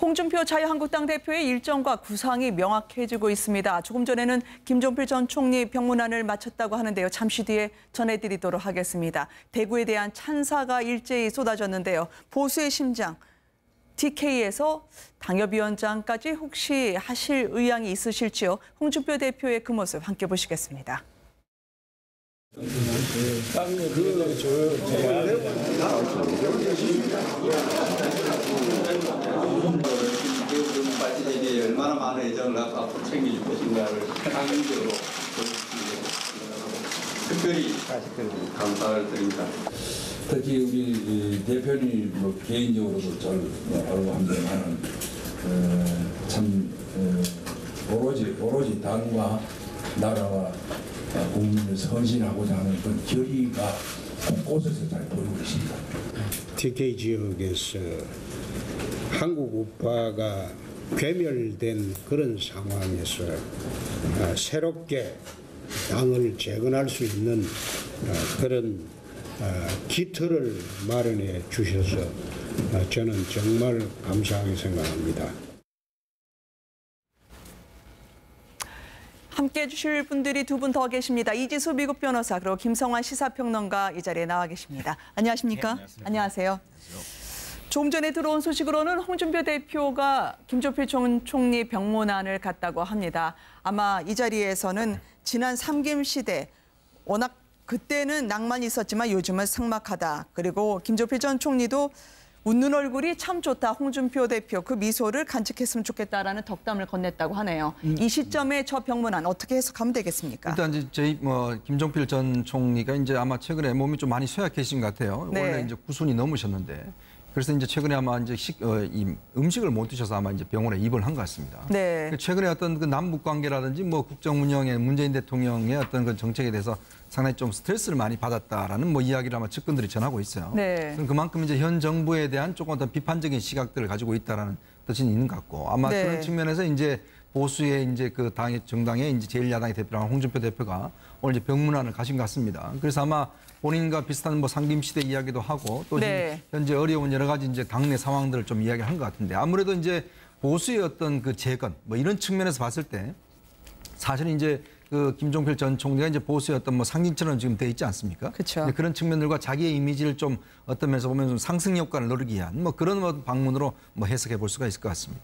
홍준표 자유한국당 대표의 일정과 구상이 명확해지고 있습니다. 조금 전에는 김종필 전 총리 병문안을 마쳤다고 하는데요. 잠시 뒤에 전해드리도록 하겠습니다. 대구에 대한 찬사가 일제히 쏟아졌는데요. 보수의 심장, TK에서 당협위원장까지 혹시 하실 의향이 있으실지요? 홍준표 대표의 그 모습 함께 보시겠습니다. 이게 얼마나 많은 애정을 갖고 앞으로 챙길 것인가를 강력적으로 특별히 감사를 드립니다. 특히 우리 대표님 뭐 개인적으로도 잘 알고 합니다만 참 오로지 당과 나라와 국민을 선신하고자 하는 그 결의가 곳곳에서 잘 보이고 있습니다. TK 지역에서 한국 우파가 괴멸된 그런 상황에서 새롭게 당을 재건할 수 있는 그런 기틀을 마련해 주셔서 저는 정말 감사하게 생각합니다. 함께해 주실 분들이 두 분 더 계십니다. 이지수 미국 변호사 그리고 김성환 시사평론가 이 자리에 나와 계십니다. 안녕하십니까? 네, 안녕하세요. 조금 전에 들어온 소식으로는 홍준표 대표가 김종필 전 총리 병문안을 갔다고 합니다. 아마 이 자리에서는 지난 삼김 시대 워낙 그때는 낭만이 있었지만 요즘은 삭막하다. 그리고 김종필 전 총리도 웃는 얼굴이 참 좋다. 홍준표 대표 그 미소를 간직했으면 좋겠다라는 덕담을 건넸다고 하네요. 이 시점에 저 병문안 어떻게 해석하면 되겠습니까? 일단 이제 저희 김종필 전 총리가 이제 아마 최근에 몸이 좀 많이 쇠약해진 것 같아요. 네. 원래 이제 9순이 넘으셨는데 그래서 이제 최근에 아마 이제 음식을 못 드셔서 아마 이제 병원에 입원한 것 같습니다. 네. 최근에 어떤 그 남북 관계라든지 뭐 국정 운영에 문재인 대통령의 어떤 그 정책에 대해서 상당히 좀 스트레스를 많이 받았다라는 뭐 이야기를 아마 측근들이 전하고 있어요. 네. 그만큼 이제 현 정부에 대한 조금 어떤 비판적인 시각들을 가지고 있다라는 뜻이 있는 것 같고 아마 네. 그런 측면에서 이제 보수의 이제 그 정당의 이제 제1야당의 대표라는 홍준표 대표가 오늘 이제 병문안을 가신 것 같습니다. 그래서 아마 본인과 비슷한 뭐 상김시대 이야기도 하고 또 네. 현재 어려운 여러 가지 이제 당내 상황들을 좀 이야기를 한 것 같은데 아무래도 이제 보수의 어떤 그 재건 뭐 이런 측면에서 봤을 때 사실은 이제 그 김종필 전 총리가 이제 보수의 어떤 뭐 상징처럼 지금 돼 있지 않습니까? 그렇죠. 그런 측면들과 자기의 이미지를 좀 어떤 면에서 보면 좀 상승 효과를 누리기 위한 뭐 그런 뭐 방문으로 뭐 해석해 볼 수가 있을 것 같습니다.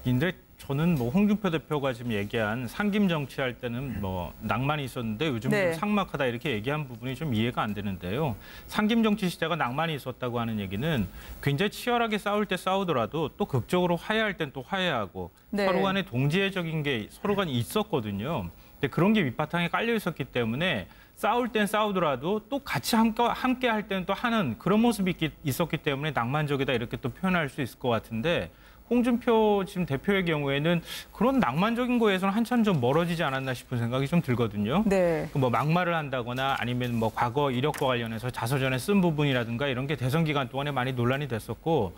근데 저는 뭐 홍준표 대표가 지금 얘기한 상김 정치할 때는 뭐 낭만이 있었는데 요즘 네. 좀 삭막하다 이렇게 얘기한 부분이 좀 이해가 안 되는데요. 상김 정치 시대가 낭만이 있었다고 하는 얘기는 굉장히 치열하게 싸울 때 싸우더라도 또 극적으로 화해할 땐 또 화해하고 네. 서로 간에 동지애적인 게 서로 간에 있었거든요. 근데 그런 게 밑바탕에 깔려 있었기 때문에 싸울 땐 싸우더라도 또 같이 함께 할 때는 또 하는 그런 모습이 있었기 때문에 낭만적이다 이렇게 또 표현할 수 있을 것 같은데 홍준표 지금 대표의 경우에는 그런 낭만적인 거에서는 한참 좀 멀어지지 않았나 싶은 생각이 좀 들거든요. 네. 뭐 막말을 한다거나 아니면 뭐 과거 이력과 관련해서 자서전에 쓴 부분이라든가 이런 게 대선 기간 동안에 많이 논란이 됐었고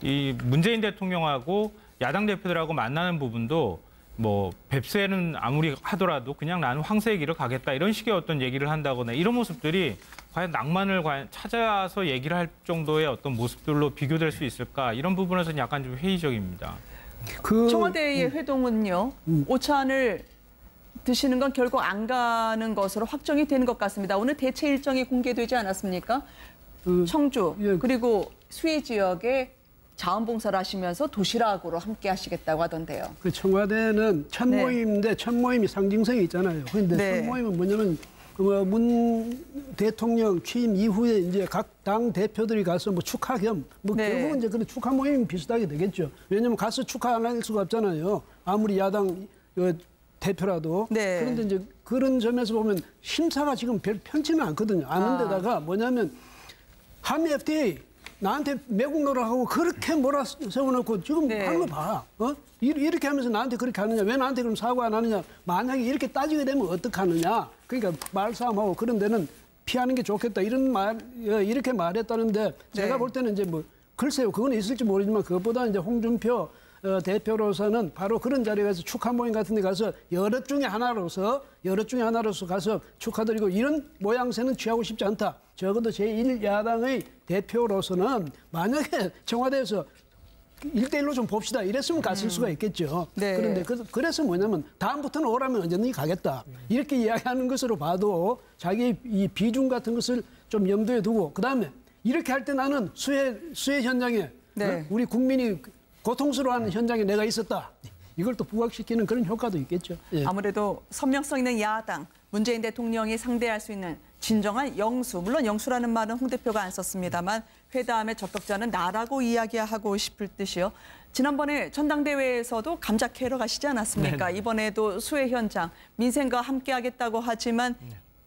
이 문재인 대통령하고 야당 대표들하고 만나는 부분도 뭐 뱁새는 아무리 하더라도 그냥 나는 황새의 길을 가겠다 이런 식의 어떤 얘기를 한다거나 이런 모습들이 과연 낭만을 찾아서 얘기를 할 정도의 어떤 모습들로 비교될 수 있을까 이런 부분에서는 약간 좀 회의적입니다. 청와대의 회동은요. 오찬을 드시는 건 결국 안 가는 것으로 확정이 되는 것 같습니다. 오늘 대체 일정이 공개되지 않았습니까? 청주 예. 그리고 수해 지역에 자원봉사를 하시면서 도시락으로 함께 하시겠다고 하던데요. 그 청와대는 첫 네. 모임인데 첫 모임이 상징성이 있잖아요. 그런데 네. 첫 모임은 뭐냐면 문 대통령 취임 이후에 이제 각 당 대표들이 가서 뭐 축하 겸 뭐 네. 결국은 이제 그런 축하 모임 비슷하게 되겠죠. 왜냐면 가서 축하 안 할 수가 없잖아요. 아무리 야당 대표라도. 네. 그런데 이제 그런 점에서 보면 심사가 지금 별 편치는 않거든요. 않은데다가 뭐냐면 한미 FTA 나한테 매국 노력하고 그렇게 몰아세워놓고 지금 네. 하는 거 봐. 이렇게 하면서 나한테 그렇게 하느냐. 왜 나한테 그럼 사과 안 하느냐. 만약에 이렇게 따지게 되면 어떡하느냐. 그러니까 말싸움하고 그런 데는 피하는 게 좋겠다. 이렇게 말했다는데 제가 네. 볼 때는 이제 뭐 글쎄요. 그건 있을지 모르지만 그것보다 이제 홍준표 대표로서는 바로 그런 자리에 가서 축하 모임 같은 데 가서 여럿 중에 하나로서 가서 축하드리고 이런 모양새는 취하고 싶지 않다. 적어도 제1야당의 대표로서는 만약에 청와대에서 1대1로 좀 봅시다. 이랬으면 갔을 수가 있겠죠. 네. 그런데 그래서 뭐냐면 다음부터는 오라면 언제든지 가겠다. 이렇게 이야기하는 것으로 봐도 자기 이 비중 같은 것을 좀 염두에 두고 그다음에 이렇게 할 때 나는 수해 현장에 네. 우리 국민이 고통스러워하는 현장에 내가 있었다. 이걸 또 부각시키는 그런 효과도 있겠죠. 예. 아무래도 선명성 있는 야당, 문재인 대통령이 상대할 수 있는 진정한 영수, 물론 영수라는 말은 홍 대표가 안 썼습니다만 회담의 적격자는 나라고 이야기하고 싶을 듯이요. 지난번에 전당대회에서도 감자 캐러 가시지 않았습니까? 네. 이번에도 수해 현장, 민생과 함께하겠다고 하지만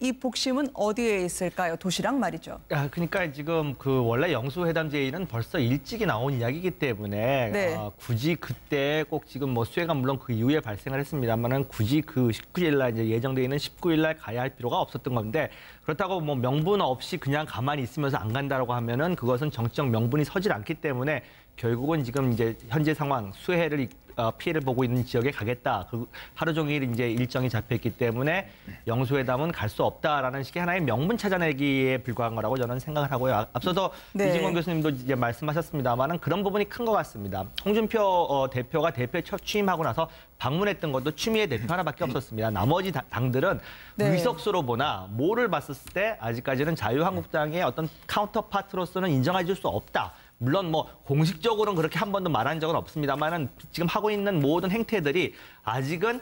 이 복심은 어디에 있을까요? 도시락 말이죠. 그러니까 지금 그 원래 영수회담 제의는 벌써 일찍이 나온 이야기이기 때문에 네. 굳이 그때 꼭 지금 뭐 수해가 물론 그 이후에 발생을 했습니다만은 굳이 그 19일 날 이제 예정돼 있는 19일 날 가야 할 필요가 없었던 건데 그렇다고 뭐 명분 없이 그냥 가만히 있으면서 안 간다라고 하면은 그것은 정치적 명분이 서질 않기 때문에 결국은 지금 이제 현재 상황 수해를 피해를 보고 있는 지역에 가겠다. 하루 종일 이제 일정이 잡혀있기 때문에 영수회담은 갈 수 없다라는 식의 하나의 명분 찾아내기에 불과한 거라고 저는 생각을 하고요. 앞서도 네. 이진권 교수님도 이제 말씀하셨습니다만은 그런 부분이 큰 것 같습니다. 홍준표 대표가 대표에 첫 취임하고 나서 방문했던 것도 추미애 대표 하나밖에 없었습니다. 나머지 당들은 네. 의석수로 보나 뭐를 봤을 때 아직까지는 자유한국당의 어떤 카운터파트로서는 인정해 줄 수 없다. 물론 뭐 공식적으로는 그렇게 한 번도 말한 적은 없습니다만은 지금 하고 있는 모든 행태들이 아직은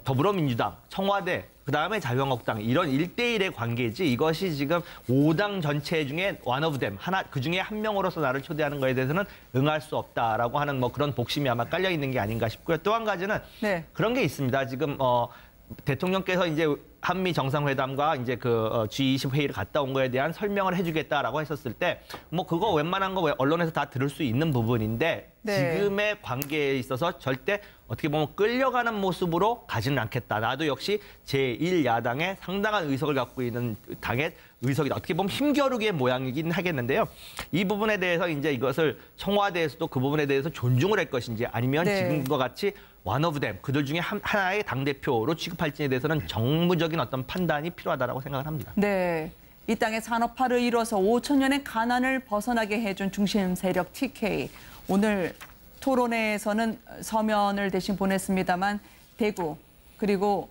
더불어민주당, 청와대, 그다음에 자유한국당 이런 1대1의 관계지 이것이 지금 5당 전체 중에 one of them, 그중에 한 명으로서 나를 초대하는 거에 대해서는 응할 수 없다라고 하는 뭐 그런 복심이 아마 깔려 있는 게 아닌가 싶고요. 또 한 가지는 네. 그런 게 있습니다. 지금 대통령께서 이제 한미 정상회담과 이제 그 G20 회의를 갔다 온 거에 대한 설명을 해주겠다라고 했었을 때 뭐 그거 웬만한 거 언론에서 다 들을 수 있는 부분인데 네. 지금의 관계에 있어서 절대 어떻게 보면 끌려가는 모습으로 가지는 않겠다. 나도 역시 제1야당의 상당한 의석을 갖고 있는 당의 의석이다. 어떻게 보면 힘겨루기의 모양이긴 하겠는데요. 이 부분에 대해서 이제 이것을 청와대에서도 그 부분에 대해서 존중을 할 것인지 아니면 네. 지금과 같이 one of them, 그들 중에 하나의 당대표로 취급할지에 대해서는 정무적인 어떤 판단이 필요하다고 생각을 합니다. 네. 이 땅의 산업화를 이뤄서 5천 년의 가난을 벗어나게 해준 중심 세력 TK. 오늘 토론회에서는 서면을 대신 보냈습니다만 대구 그리고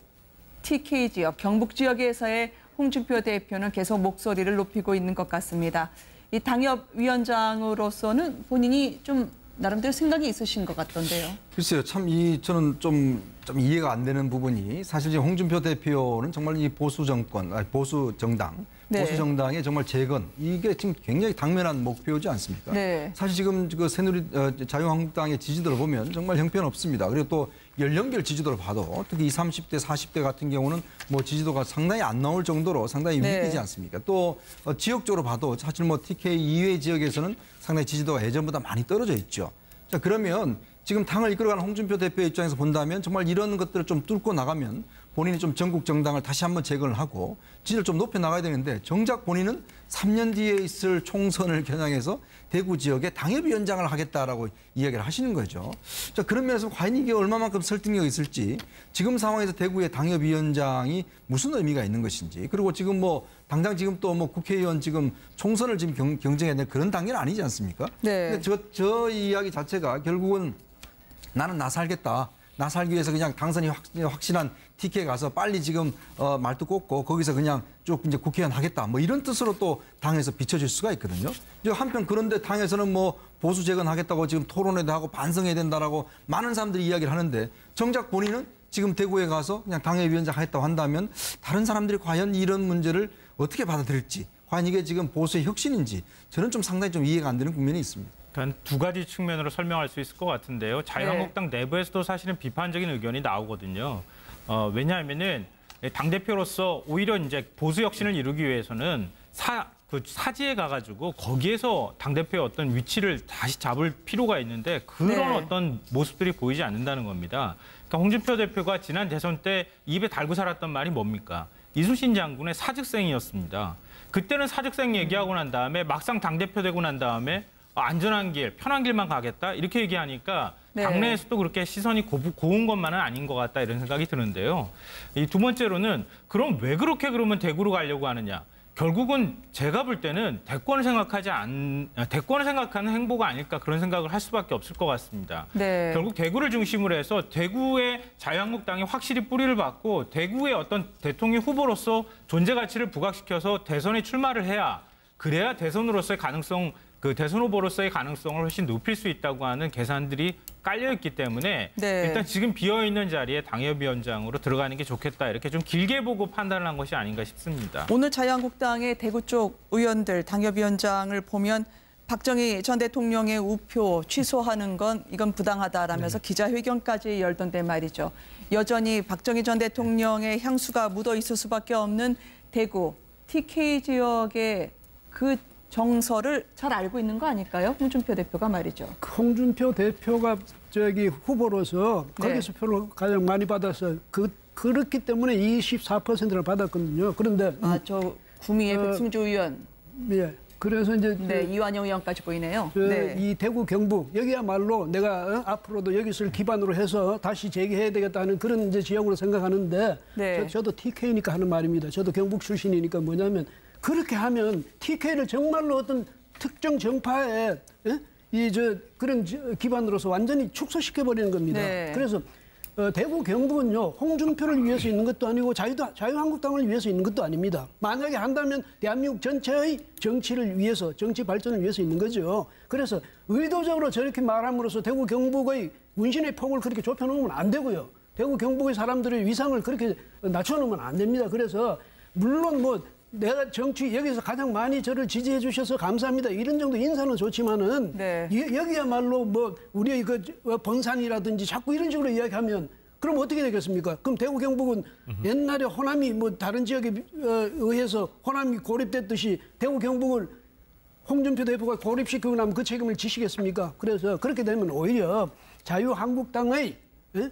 TK 지역, 경북 지역에서의 홍준표 대표는 계속 목소리를 높이고 있는 것 같습니다. 이 당협위원장으로서는 본인이 좀 나름대로 생각이 있으신 것 같던데요. 글쎄요, 참 저는 좀 이해가 안 되는 부분이 사실 지금 홍준표 대표는 정말 이 보수 정권, 보수 정당, 네. 보수 정당의 정말 재건 이게 지금 굉장히 당면한 목표지 않습니까? 네. 사실 지금 그 새누리 자유한국당의 지지도를 보면 정말 형편없습니다. 그리고 또 연령별 지지도를 봐도 특히 20, 30대, 40대 같은 경우는 뭐 지지도가 상당히 안 나올 정도로 상당히 네. 위기지 않습니까? 또 지역적으로 봐도 사실 뭐 TK 이외 지역에서는 상당히 지지도가 예전보다 많이 떨어져 있죠. 자, 그러면 지금 당을 이끌어가는 홍준표 대표의 입장에서 본다면 정말 이런 것들을 좀 뚫고 나가면 본인이 좀 전국 정당을 다시 한번 재건을 하고 지지를 좀 높여 나가야 되는데 정작 본인은 3년 뒤에 있을 총선을 겨냥해서 대구 지역에 당협위원장을 하겠다라고 이야기를 하시는 거죠. 자, 그런 면에서 과연 이게 얼마만큼 설득력이 있을지 지금 상황에서 대구의 당협위원장이 무슨 의미가 있는 것인지 그리고 지금 뭐 당장 지금 또 뭐 국회의원 지금 총선을 지금 경쟁해야 될 그런 단계는 아니지 않습니까? 네. 근데 저 이야기 자체가 결국은 나는 나 살겠다. 나 살기 위해서 그냥 당선이 확실한 TK에 가서 빨리 지금 말도 꽂고 거기서 그냥 쭉 이제 국회의원 하겠다. 뭐 이런 뜻으로 또 당에서 비춰질 수가 있거든요. 한편 그런데 당에서는 뭐 보수 재건하겠다고 지금 토론회도 하고 반성해야 된다라고 많은 사람들이 이야기를 하는데 정작 본인은 지금 대구에 가서 그냥 당협위원장 하겠다고 한다면 다른 사람들이 과연 이런 문제를 어떻게 받아들일지 과연 이게 지금 보수의 혁신인지 저는 좀 상당히 좀 이해가 안 되는 국면이 있습니다. 한 두 가지 측면으로 설명할 수 있을 것 같은데요. 자유한국당 내부에서도 사실은 비판적인 의견이 나오거든요. 왜냐하면은 당대표로서 오히려 이제 보수 혁신을 이루기 위해서는 사지에 가가지고 거기에서 당대표의 어떤 위치를 다시 잡을 필요가 있는데 그런 네. 어떤 모습들이 보이지 않는다는 겁니다. 그러니까 홍준표 대표가 지난 대선 때 입에 달고 살았던 말이 뭡니까? 이순신 장군의 사직생이었습니다. 그때는 사직생 얘기하고 난 다음에 막상 당대표 되고 난 다음에 안전한 길, 편한 길만 가겠다 이렇게 얘기하니까 네. 당내에서도 그렇게 시선이 고운 것만은 아닌 것 같다 이런 생각이 드는데요. 이 두 번째로는 그럼 왜 그렇게 그러면 대구로 가려고 하느냐. 결국은 제가 볼 때는 대권을 생각하는 행보가 아닐까 그런 생각을 할 수밖에 없을 것 같습니다. 네. 결국 대구를 중심으로 해서 대구의 자유한국당이 확실히 뿌리를 받고 대구의 어떤 대통령 후보로서 존재 가치를 부각시켜서 대선에 출마를 해야 그래야 대선 후보로서의 가능성을 훨씬 높일 수 있다고 하는 계산들이 깔려있기 때문에 네. 일단 지금 비어있는 자리에 당협위원장으로 들어가는 게 좋겠다. 이렇게 좀 길게 보고 판단을 한 것이 아닌가 싶습니다. 오늘 자유한국당의 대구 쪽 의원들, 당협위원장을 보면 박정희 전 대통령의 우표 취소하는 건 이건 부당하다라면서 기자회견까지 열던데 말이죠. 여전히 박정희 전 대통령의 향수가 묻어 있을 수밖에 없는 대구, TK 지역의 그 정서를 잘 알고 있는 거 아닐까요? 홍준표 대표가 말이죠. 홍준표 대표가 후보로서 네. 거기서 표를 가장 많이 받아서 그렇기 때문에 24%를 받았거든요. 그런데 저 구미의 백승주 의원, 예. 그래서 이제 네, 이완영 의원까지 보이네요. 이 대구 경북 여기야말로 내가 앞으로도 여기를 기반으로 해서 다시 재개해야 되겠다는 그런 이제 지역으로 생각하는데 네. 저도 TK니까 하는 말입니다. 저도 경북 출신이니까 뭐냐면 그렇게 하면 TK를 정말로 어떤 특정 정파의 그런 기반으로서 완전히 축소시켜 버리는 겁니다. 네. 그래서 대구 경북은요 홍준표를 위해서 있는 것도 아니고 자유한국당을 위해서 있는 것도 아닙니다. 만약에 한다면 대한민국 전체의 정치를 위해서, 정치 발전을 위해서 있는 거죠. 그래서 의도적으로 저렇게 말함으로써 대구 경북의 문신의 폭을 그렇게 좁혀놓으면 안 되고요. 대구 경북의 사람들의 위상을 그렇게 낮춰놓으면 안 됩니다. 그래서 물론 내가 여기서 가장 많이 저를 지지해 주셔서 감사합니다. 이런 정도 인사는 좋지만은 네. 여기야말로 우리의 번산이라든지 자꾸 이런 식으로 이야기하면 그럼 어떻게 되겠습니까? 그럼 대구 경북은 옛날에 호남이 다른 지역에 의해서 호남이 고립됐듯이 대구 경북을 홍준표 대표가 고립시키고 나면 그 책임을 지시겠습니까? 그래서 그렇게 되면 오히려 자유한국당의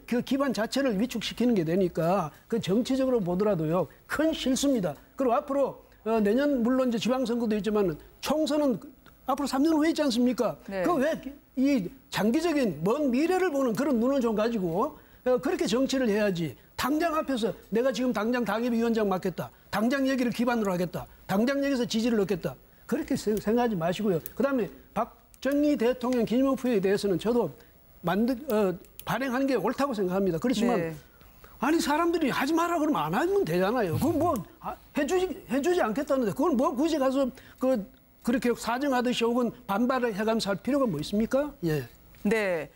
그 기반 자체를 위축시키는 게 되니까 그 정치적으로 보더라도요 큰 실수입니다. 그리고 앞으로 내년 물론 이제 지방선거도 있지만 총선은 앞으로 3년 후에 있지 않습니까? 네. 그 왜 이 장기적인 먼 미래를 보는 그런 눈을 좀 가지고 그렇게 정치를 해야지. 당장 앞에서 내가 지금 당장 당협위원장 맡겠다. 당장 여기를 기반으로 하겠다. 당장 여기서 지지를 얻겠다. 그렇게 생각하지 마시고요. 그다음에 박정희 대통령 기념표에 대해서는 저도 발행하는 게 옳다고 생각합니다. 그렇지만 네. 아니 사람들이 하지 마라 그러면 안 하면 되잖아요. 그건 해주지 않겠다는데 그걸 굳이 가서 그렇게 사정하듯이 혹은 반발을 해가면서 할 필요가 뭐 있습니까? 예. 네.